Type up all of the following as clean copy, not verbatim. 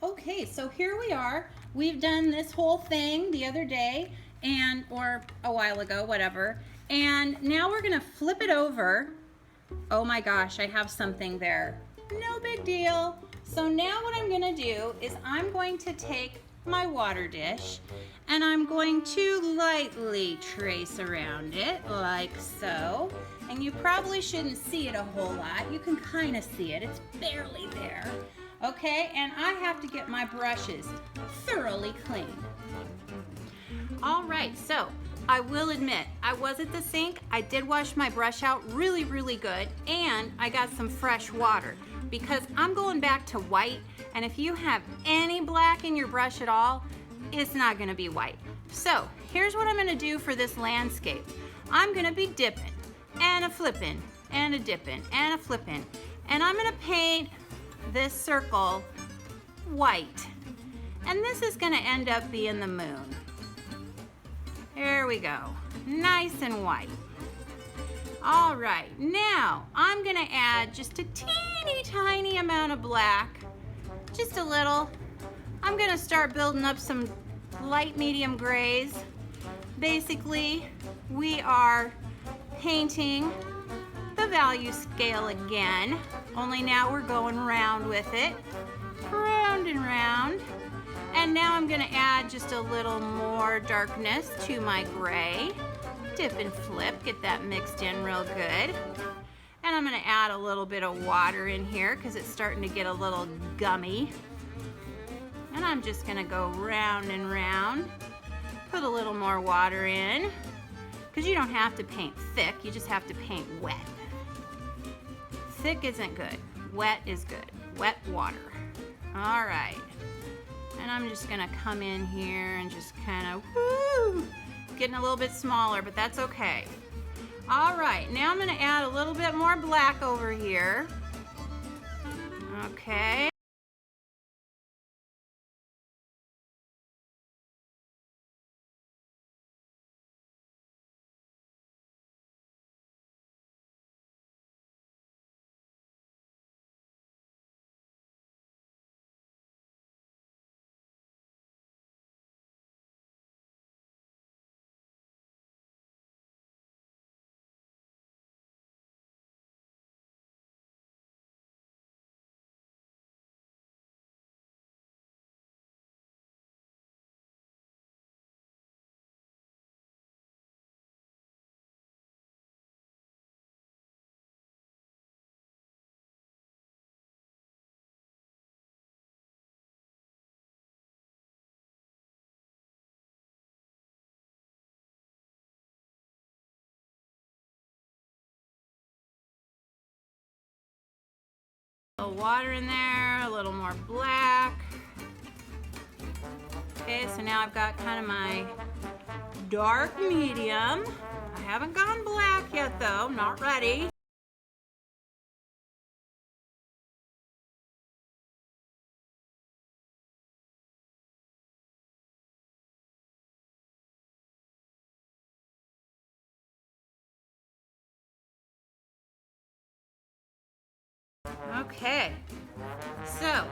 Okay, so here we are. We've done this whole thing the other day or a while ago, whatever. And now we're gonna flip it over. Oh my gosh, I have something there. No big deal. So now what I'm gonna do is I'm going to take my water dish and I'm going to lightly trace around it like so. And you probably shouldn't see it a whole lot. You can kind of see it, it's barely there. Okay, and I have to get my brushes thoroughly clean. All right, so I will admit, I was at the sink. I did wash my brush out really, really good, and I got some fresh water because I'm going back to white, and if you have any black in your brush at all, it's not gonna be white. So here's what I'm gonna do for this landscape. I'm gonna be dipping and a flipping and a dipping and a flipping, and I'm gonna paint this circle white, and this is going to end up being the moon. Here we go, nice and white. All right, now I'm going to add just a teeny tiny amount of black, just a little. I'm going to start building up some light medium grays. Basically, we are painting the value scale again, only now we're going round with it, round and round. And now I'm gonna add just a little more darkness to my gray. Dip and flip, get that mixed in real good. And I'm gonna add a little bit of water in here because it's starting to get a little gummy. And I'm just gonna go round and round. Put a little more water in because you don't have to paint thick, you just have to paint wet. Thick isn't good, wet is good, wet water. All right, and I'm just gonna come in here and just kind of, woo, getting a little bit smaller, but that's okay. All right, now I'm gonna add a little bit more black over here. Okay. A little water in there, a little more black. Okay, so now I've got kind of my dark medium. I haven't gone black yet though, not ready. Okay, so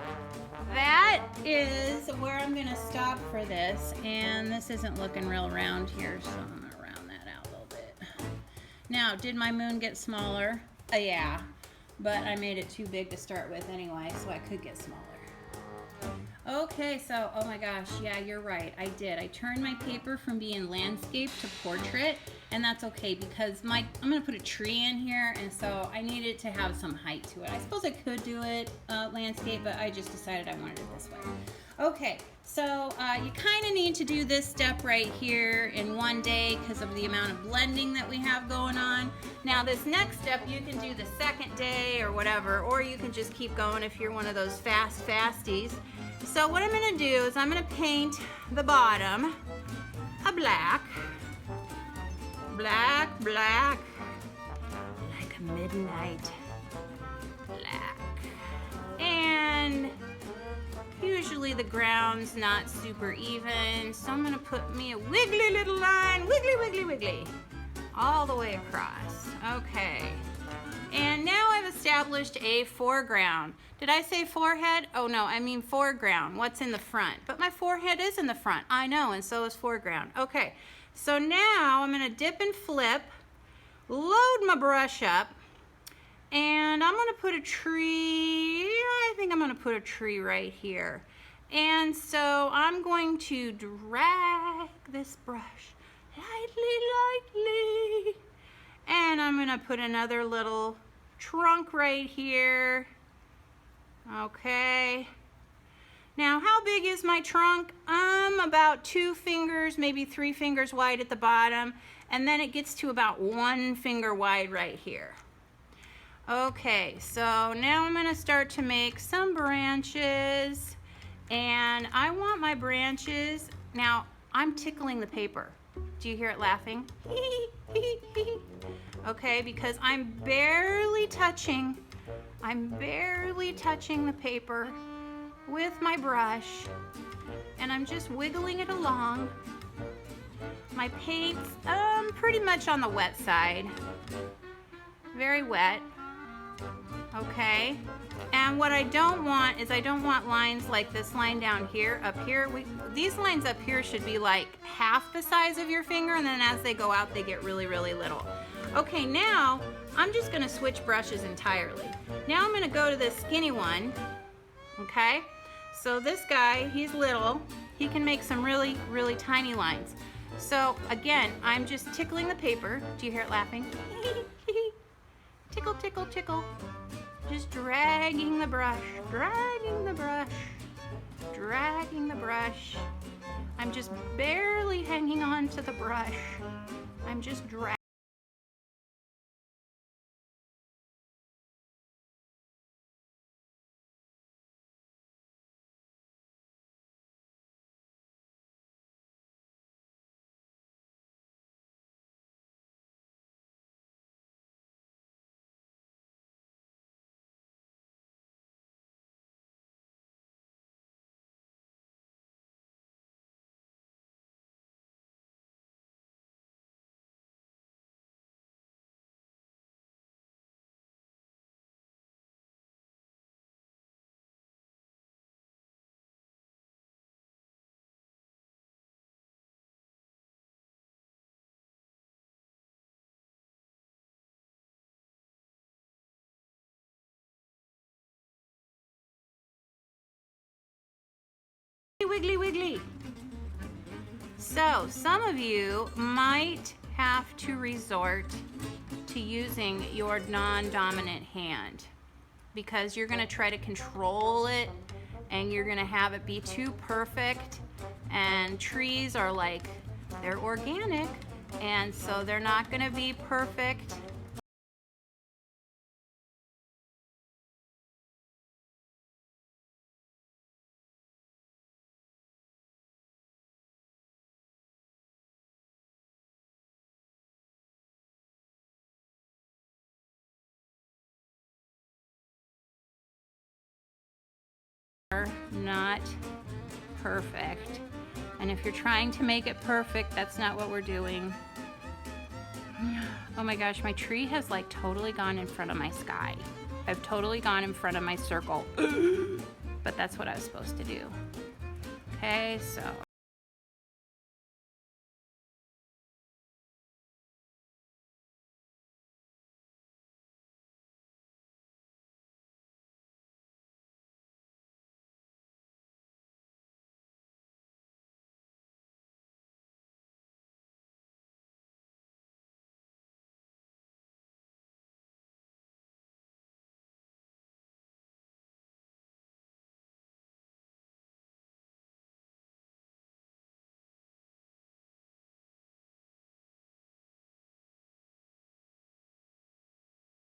that is where I'm gonna stop for this, and this isn't looking real round here, so I'm gonna round that out a little bit. Now, did my moon get smaller? Yeah, but I made it too big to start with anyway, so I could get smaller. Okay, so, oh my gosh, yeah, you're right, I did. I turned my paper from being landscape to portrait, and that's okay because I'm gonna put a tree in here, and so I needed to have some height to it. I suppose I could do it landscape, but I just decided I wanted it this way. Okay, so you kind of need to do this step right here in one day because of the amount of blending that we have going on. Now this next step you can do the second day or whatever, or you can just keep going if you're one of those fasties. So what I'm gonna do is I'm gonna paint the bottom a black, like a midnight black. And usually the ground's not super even, so I'm gonna put me a wiggly little line, wiggly, all the way across. Okay. And now I have a established a foreground. Did I say forehead? Oh no, I mean foreground. What's in the front? But my forehead is in the front. I know, and so is foreground. Okay, so now I'm gonna dip and flip, load my brush up, and I'm gonna put a tree, I think I'm gonna put a tree right here. And so I'm going to drag this brush lightly, and I'm gonna put another little trunk right here. Okay. Now, how big is my trunk? About 2 fingers, maybe 3 fingers wide at the bottom, and then it gets to about 1 finger wide right here. Okay, so now I'm gonna start to make some branches, and I want my branches, now I'm tickling the paper. Do you hear it laughing? Okay, because I'm barely touching the paper with my brush, and I'm just wiggling it along. My paint's pretty much on the wet side, very wet. Okay, and what I don't want is I don't want lines like this line down here, up here. These lines up here should be like half the size of your finger, and then as they go out they get really, really little. Okay, now I'm just gonna switch brushes entirely. Now I'm gonna go to this skinny one, okay? So this guy, he's little. He can make some really, really tiny lines. So again, I'm just tickling the paper. Do you hear it laughing? Tickle, tickle, tickle. Just dragging the brush, dragging the brush, dragging the brush. I'm just barely hanging on to the brush. I'm just dragging. Wiggly, wiggly. So some of you might have to resort to using your non-dominant hand because you're going to try to control it and you're going to have it be too perfect, and trees are like, they're organic, and so they're not going to be perfect. Not perfect, and if you're trying to make it perfect, that's not what we're doing. Oh my gosh, my tree has like totally gone in front of my sky. I've totally gone in front of my circle. But that's what I was supposed to do. Okay, so